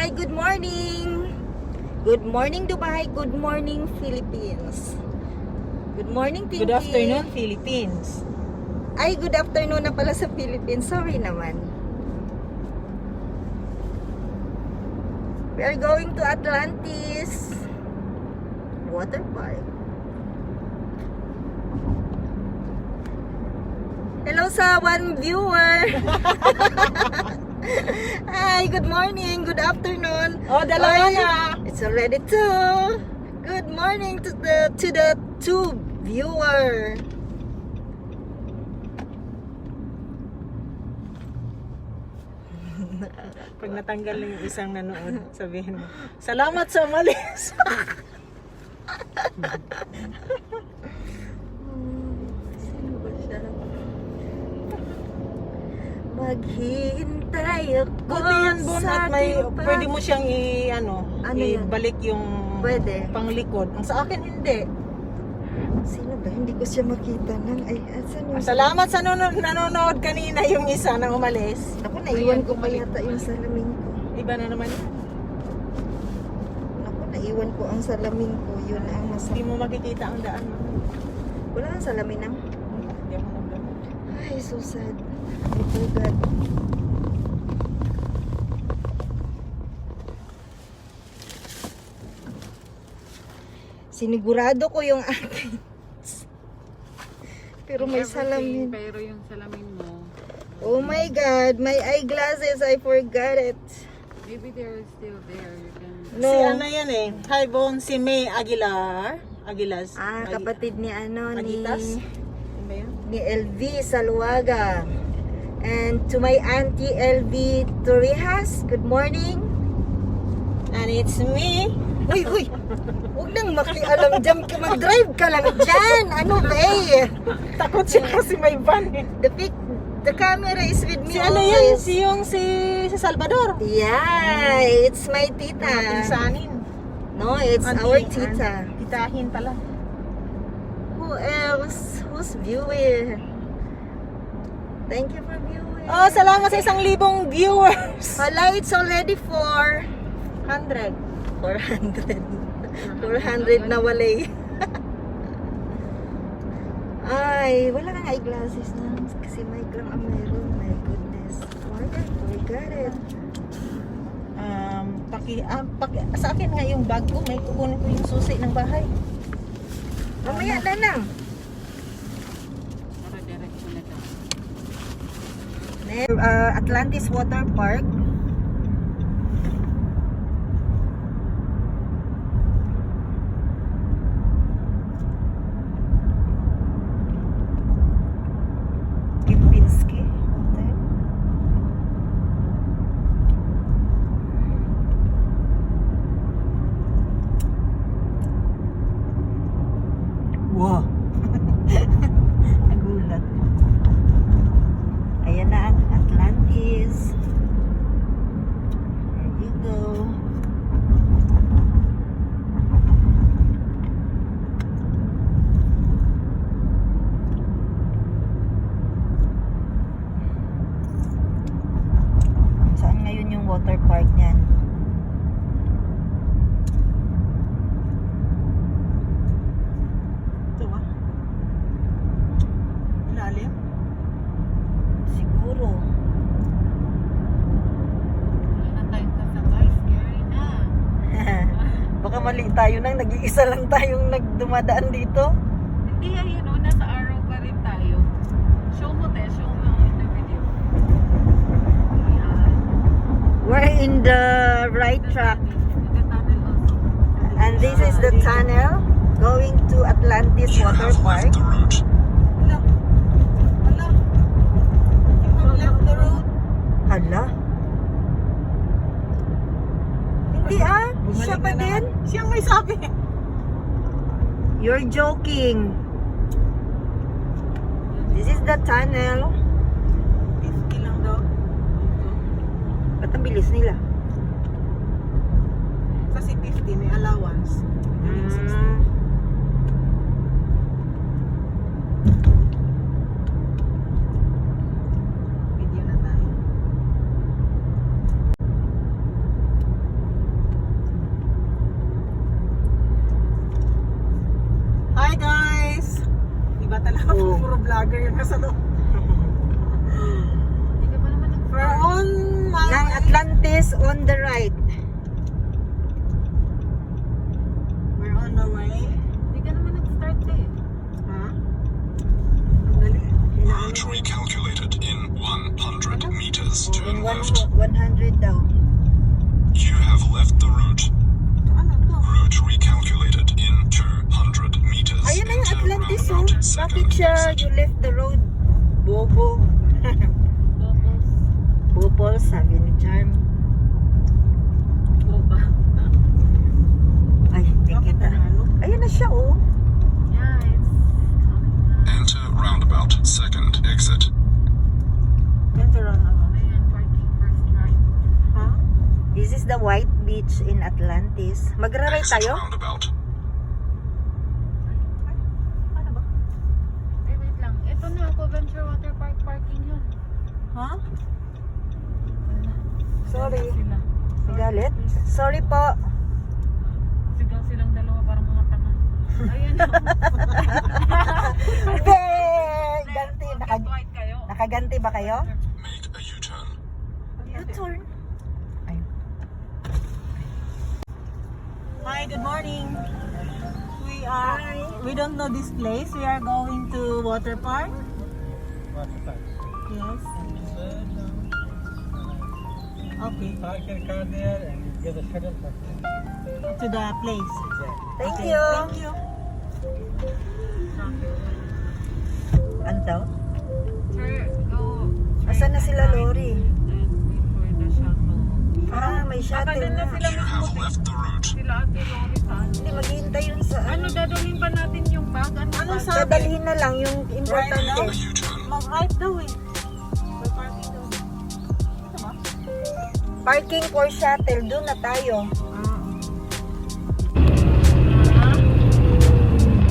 Dubai, good morning! Good morning Dubai, good morning Philippines. Good morning Pinky. Good afternoon, Philippines. Ay, good afternoon na pala sa Philippines. Sorry naman. We are going to Atlantis Water Park. Hello sa one viewer. Hi, good morning, good afternoon. Oh, dalawa Ay, na. It's already 2. Good morning to the two viewer. Pag natanggal na yung isang nanood, sabihin mo, salamat sa umalis. Sino ba siya? Maghihintay ako Buti yan, Bon, sa at may, ating pwede mo siyang Ano yan? ibalik yung Pwede. panglikod. Ang sa akin, hindi. Sino ba? Hindi ko siya makita nang asan yung... Salamat sa nanonood kanina yung isa na umalis. Ako, naiwan ko pa yata yung salamin ko. Iba na naman yan. Ako, naiwan ko ang salamin ko. Yun ang Hindi masama. mo makikita ang daan mo. Wala ang salamin ang... Hindi ako nagdaan. Ay, so sad. I forgot. Sinigurado ko yung akin. Pero may salamin. Pero yung salamin mo, Oh my God, my eyeglasses, I forgot it. maybe they're still there. You can... No. Si ano yan eh. Hi, Bon. Si May Aguilar. Aguilas. Kapatid ni Agitas? Ano ba yan? ni LV Saluaga. And to my auntie LV Torrijas, good morning. And it's me. Uy, uy. Huwag nang makialam dyan. Mag-drive ka lang dyan. Ano ba eh? Takot siya kasi may van eh. The camera is with me Si ano yan? always. Si Salvador. Yeah, it's my tita. Pinsanin. No, it's Auntie, our tita. Titahin pala. Who else? Who's viewing? Thank you for viewing. Oh, salamat sa 1,000 viewers. Hala, it's already 100. 400 na walay. Ay, wala kang eyeglasses na. Kasi mic lang ang meron. My goodness. Forgot it. Sa akin nga yung bag ko, may kukunin ko yung susi ng bahay. Mamaya na lang. Para diretso na daw. Atlantis Water Park. Kempinski Hotel. Wow. Nagulat. Ayan na ang Atlantis. There you go. Saan ngayon yung water park niyan? Ito Ilalim. Siguro. Wala na tayong kasabay. Scary na. Baka mali tayo nang nag-iisa lang tayong nagdumadaan dito. Hindi, ayun o. Nasa araw pa rin tayo. Show mo, te. Show mo in the video. Ayan. We're in the right track. The tunnel also. And this is the tunnel going to Atlantis Water Park. Hala. Hala. You have left the road. Hala. Hindi siya pa na din. naman. Siyang may sabi. You're joking. This is the tunnel. 50 lang daw. Ba't ang bilis nila? Kasi 50 may allowance. Ayan. 60. Video na tayo. talaga. Oo. Puro vlogger yung nasa loob. Hindi ka pa naman We're on my Ng Atlantis on the right. We're on the way. Hindi ka naman nag-start eh. Ha? Ang dali. Route recalculated in 100 meters. In Turn left. 100 daw. You have left the route. Ano to? Route recalculated in 200 meters. Ayun na yung Enter Atlantis, oh. roundabout Bakit second siya exit. you left the road? Bobo. Bubbles. Bobol, sabi ni Charm. Boba. Ay, di Bakit kita. ano? Ayun na siya, oh. Yeah, it's coming na. Enter roundabout second exit. Enter on ako. Ayan, parking first right. Ha? This is the White Beach in Atlantis. Magra-right Exit tayo? roundabout. Ano ba? Ay, wait lang. Ito na ako, Venture Water Park parking yun. Ha? Sorry. Sila. Galit? Sorry po. Sigaw silang dalawa parang mga tanga. Ayan o. Hey! Ganti. White kayo. Nakaganti ba kayo? Make a U-turn. U-turn. Ay. Hi, good morning. We don't know this place. We are going to water park. Yes. Okay. Park your car there and you get a shuttle bus. To the place. Thank Okay, you. Thank you. Ano daw? Sir, go. Asan na sila, Lori? Before the shuttle. Ah, may shuttle Nakanan na na. sila You have left the route. Sila Ate Lori saan? Hindi, maghihintay yun sa Ano, dadalhin ba natin yung bag? Ano Anong bag? sabi? Dadalhin na lang yung Make a importante. U-turn. Mag-right daw eh. May parking daw. Ito ba? Parking for shuttle. Doon na tayo. Ah.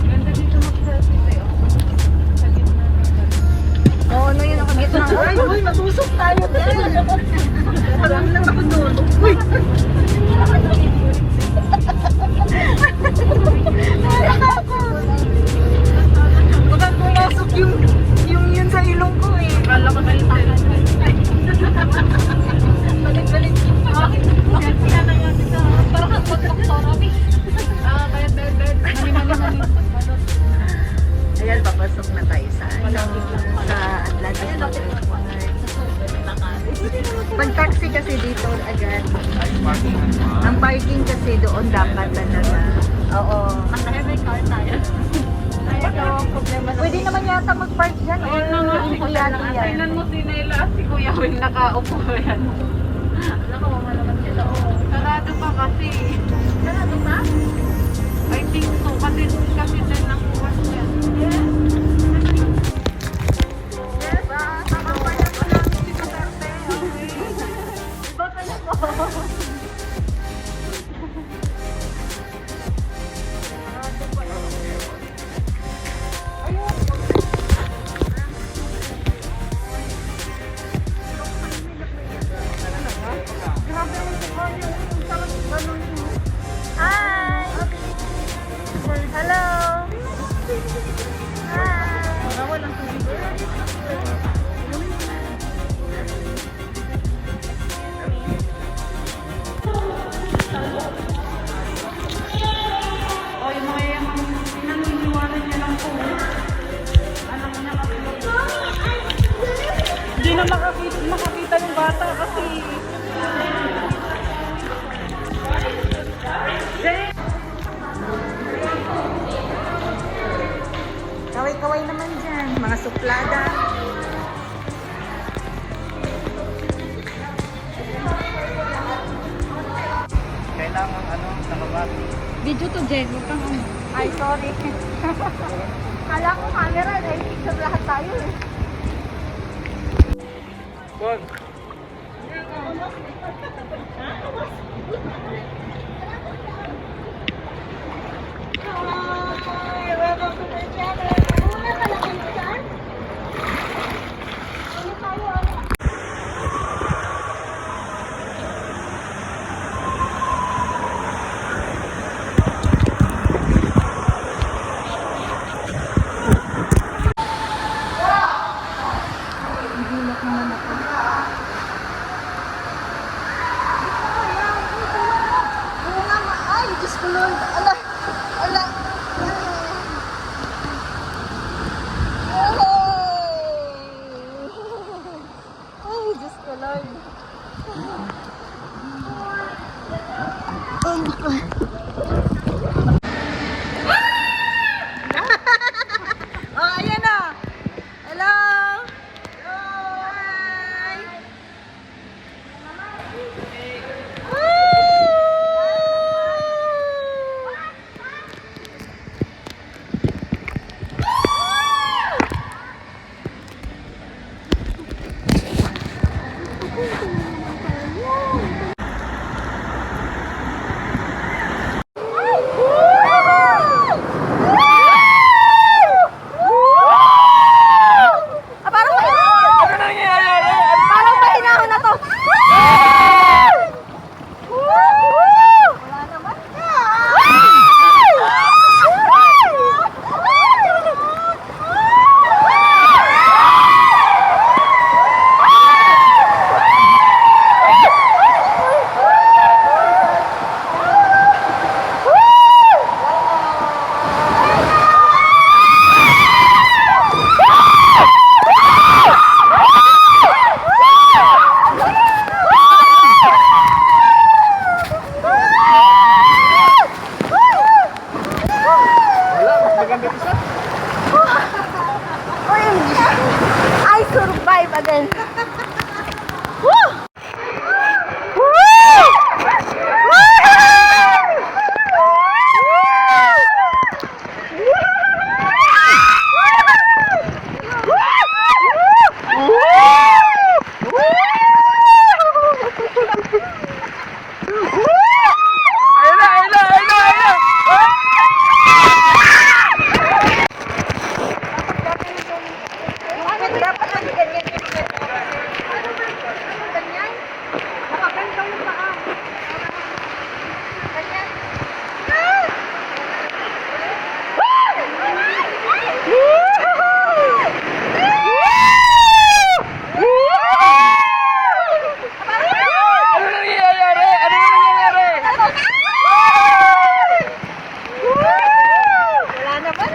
Ganda dito mag-selfie tayo. Sa gitna ng bag. Oo, ano yun nakagitna? Ay, uy, matusok tayo din. Alam lang ako doon. Uy. Baka pumasok yung yun sa ilong ko eh. Kala ko tayo tayo. Balik-balik. Selfie na nga kita. Parang magdoktora. Bayad. Mali. Ayan, papasok na tayo sa Atlantis. Pag-taxi kasi dito agad. Ang parking kasi doon dapat talaga. Oo. May car tayo. Pwede naman yata mag-park dyan. Ayun na nga. Tingnan mo si Nela. Si Kuya Will nakaupo yan. Nakawawa naman sila. Sarado pa kasi. Sarado pa? I think so. Kasi din ang kuwas niya. Yes. Yes, nakapaya pa namin si Duterte. Okay. Baka na po. Sarado pa yun. Hi! Hello! Hi! O, yung mga yung pinaniniwanan niya lang po. Anak niya kasi. Hindi na makakita yung bata kasi. Kaway-kaway naman dyan. Mga suplada. Kailangan nakabati. Video to Jen, huwag kang ano. Ay, sorry. Kala ko camera. Dahil picture lahat tayo eh. Bon. Oh, ayan na. Hello. Hello. Hi. Parang mahinahon na to. Wala naman. I survive again. Dapat ganyan. Ganyan. Nakaganto yung paa. Ganyan. Wala naman.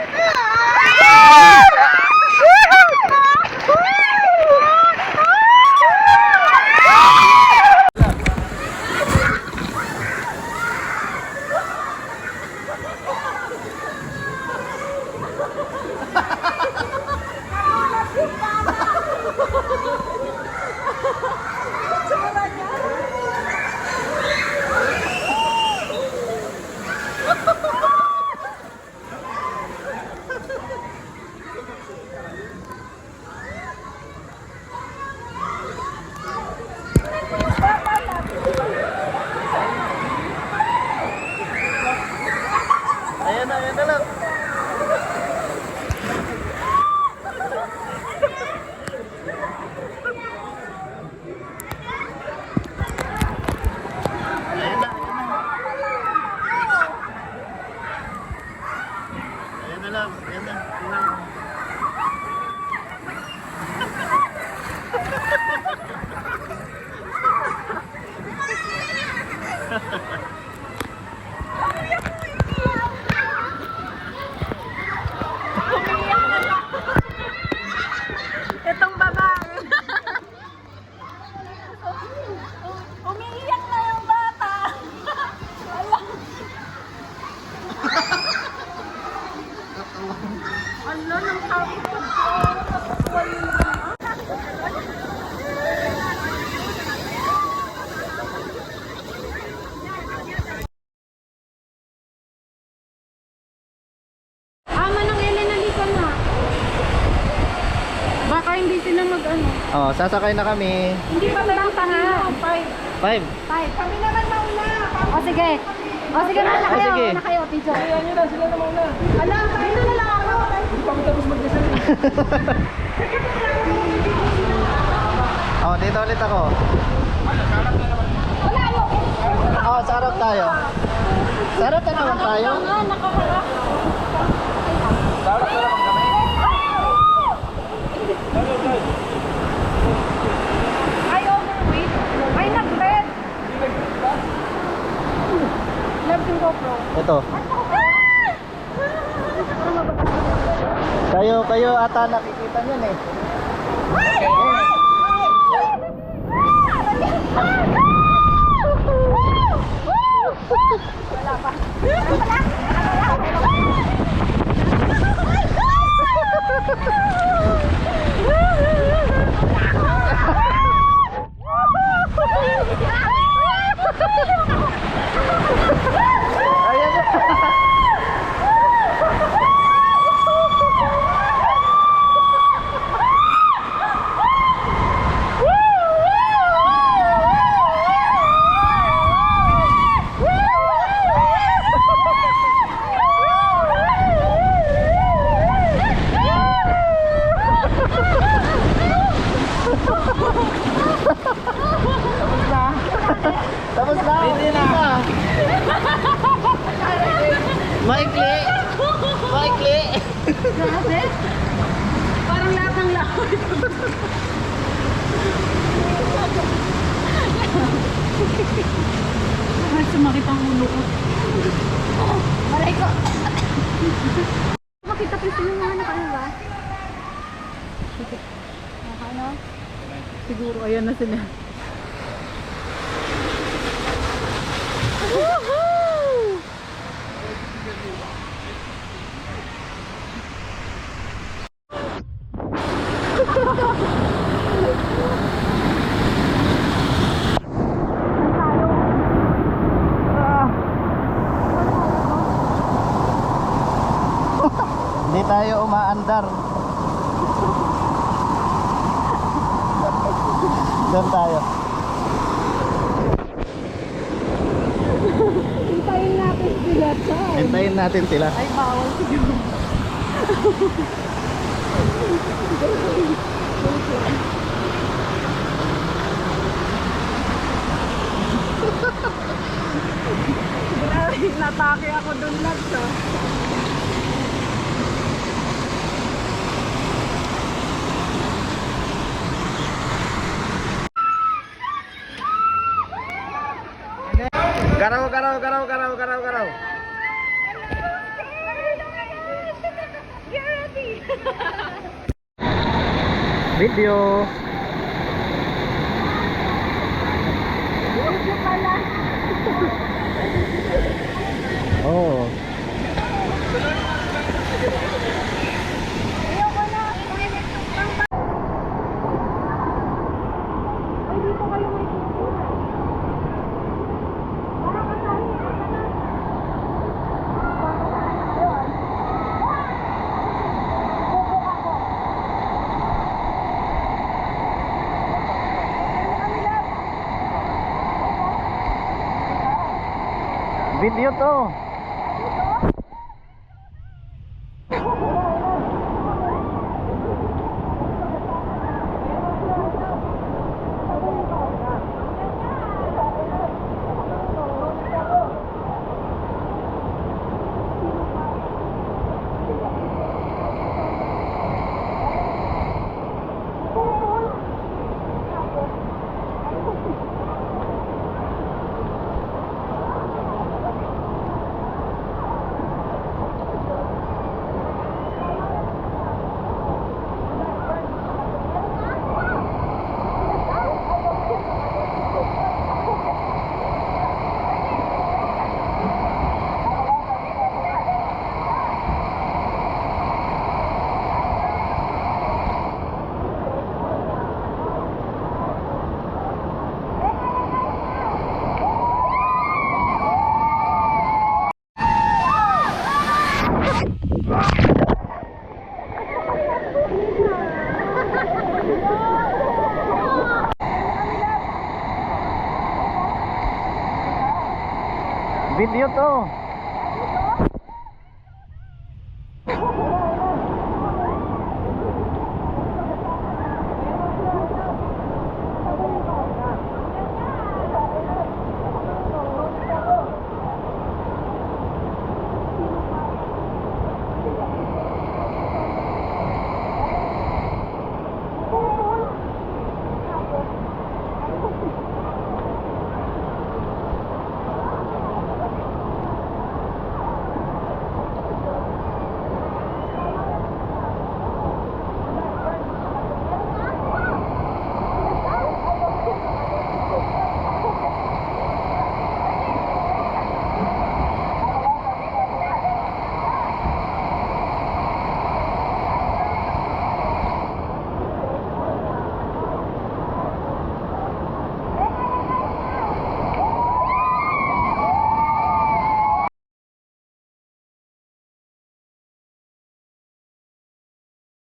Ayan na lang. Ayan na lang. Itong babae. Umiiyak na yung bata. Ano nang sabi ko? Manang Ellen, halika na. Baka hindi sila mag-ano. Oh, sasakay na kami. Hindi pa tayo nga. 5. Kami naman mauna. O sige. O sige na, na kayo. sige. Na kayo, Tijo. Ayan nyo na, sila na mauna. Alam, kayo na lang ako. Hindi pa kami tapos mag-design. Oh, dito ulit ako. Wala, ayoko. Oh, sa harap tayo. Sa harap na naman tayo. Nakaharap. Sa harap na naman kami. Ay, overweight. Ay, nag-bed. Love yung GoPro. Ito. Kayo ata nakikita niyan eh. Tapos na. Hindi na. Maikli. Maikli. Grabe. Parang lahat ng lahat. Ay, sumakit ang ulo ko. Aray ko. Makita pa yung mga anak, ano ba? Ano? Siguro, ayan na sila. Woohoo! Hindi tayo umaandar. Doon tayo. Hintayin natin sila sa. Hintayin natin sila. Ay, bawal siguro. Grabe, natake ako doon lang sa. Garaw, garaw, garaw, garaw, garaw, garaw. Video. Oh. Video to. Video to.